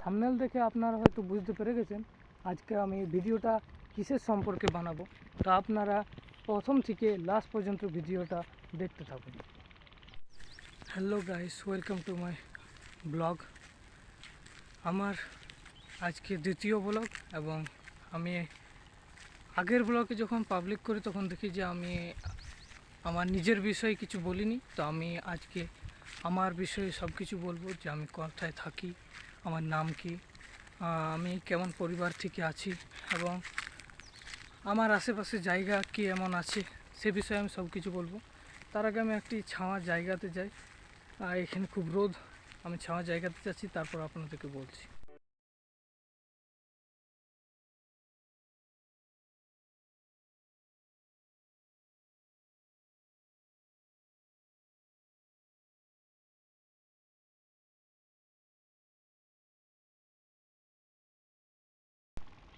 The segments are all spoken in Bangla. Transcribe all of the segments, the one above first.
থাম্বনেল দেখে আপনারা হয়তো বুঝতে পেরে গেছেন আজকে আমি ভিডিওটা কিসের সম্পর্কে বানাবো। তা আপনারা প্রথম থেকে লাস্ট পর্যন্ত ভিডিওটা দেখতে থাকুন। Hello guys, welcome to my blog. আমার আজকে দ্বিতীয় ব্লগ, এবং আমি আগের ব্লগে যখন পাবলিক করি তখন দেখি যে আমি আমার নিজের বিষয়ে কিছু বলিনি। তো আমি আজকে আমার বিষয়ে সব কিছু বলবো, যে আমি কোথায় থাকি, আমার নাম কি, আমি কেমন পরিবার থেকে আছি, এবং আমার আশেপাশে জায়গা কি এমন আছে সে বিষয়ে আমি সব কিছু বলবো। তার আগে আমি একটি ছাওয়া জায়গাতে যাই। এখানে খুব রোদ, আমি ছাওয়া জায়গাতে যাচ্ছি, তারপর আপনাদেরকে বলছি।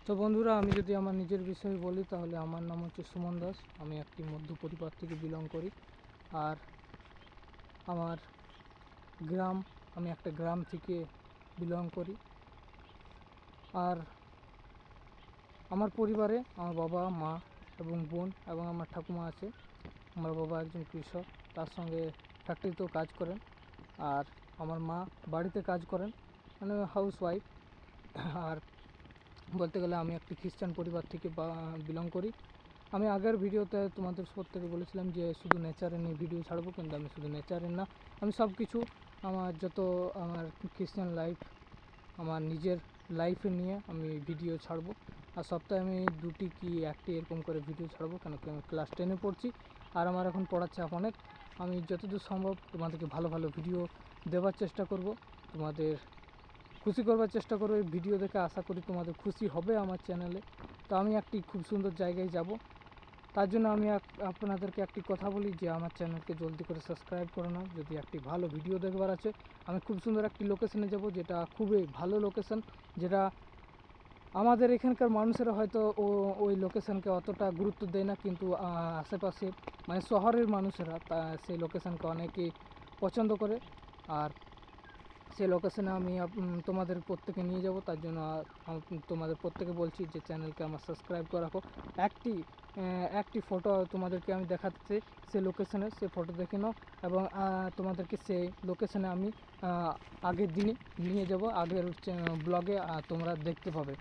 তো বন্ধুরা, আমি যদি আমার নিজের বিষয়ে বলি তাহলে আমার নাম হচ্ছে সুমন দাস। আমি একটি মধ্য পরিবার থেকে বিলং করি। আর আমার গ্রাম, আমি একটা গ্রাম থেকে বিলং করি। আর আমার পরিবারে আমার বাবা, মা এবং বোন এবং আমার ঠাকুমা আছে। আমার বাবা একজন কৃষক, তার সঙ্গে ফ্যাক্টরিতেও কাজ করেন। আর আমার মা বাড়িতে কাজ করেন, মানে হাউস ওয়াইফ। আর বলতে গেলে আমি একটি খ্রিস্টান পরিবার থেকে বিলং করি। আমি আগের ভিডিওতে তোমাদের প্রত্যেকে বলেছিলাম যে শুধু নেচারের নিয়ে ভিডিও ছাড়বো, কিন্তু আমি শুধু নেচারের না, আমি সব কিছু আমার যত আমার খ্রিস্টান লাইফ, আমার নিজের লাইফে নিয়ে আমি ভিডিও ছাড়বো। আর সপ্তাহে আমি দুটি কি একটি এরকম করে ভিডিও ছাড়বো, কেন কি আমি ক্লাস 10-এ পড়ছি আর আমার এখন পড়ার চাপ অনেক। আমি যতদূর সম্ভব তোমাদেরকে ভালো ভালো ভিডিও দেওয়ার চেষ্টা করব, তোমাদের খুশি করবার চেষ্টা করবো। এই ভিডিও দেখে আশা করি তোমাদের খুশি হবে আমার চ্যানেলে। তো আমি একটি খুব সুন্দর জায়গায় যাব, তার জন্য আমি আপনাদেরকে একটি কথা বলি যে আমার চ্যানেলকে জলদি করে সাবস্ক্রাইব করে নাও। যদি একটি ভালো ভিডিও দেখবার আছে, আমি খুব সুন্দর একটি লোকেশনে যাব, যেটা খুবই ভালো লোকেশন, যেটা আমাদের এখানকার মানুষেরা হয়তো ওই লোকেশনকে অতটা গুরুত্ব দেয় না, কিন্তু আশেপাশে মানে শহরের মানুষেরা সেই লোকেশনকে অনেকেই পছন্দ করে। আর সেই লোকেশনে আমি তোমাদের প্রত্যেকে নিয়ে যাব। তার জন্য তোমাদের প্রত্যেকে বলছি যে চ্যানেলকে আমার সাবস্ক্রাইব করে রাখো। একটি ফটো তোমাদেরকে আমি দেখাচ্ছি সেই লোকেশনের, সেই ফটো দেখে নাও, এবং তোমাদেরকে সেই লোকেশনে আমি আগের দিনে নিয়ে যাব, আগের ব্লগে তোমরা দেখতে পাবে।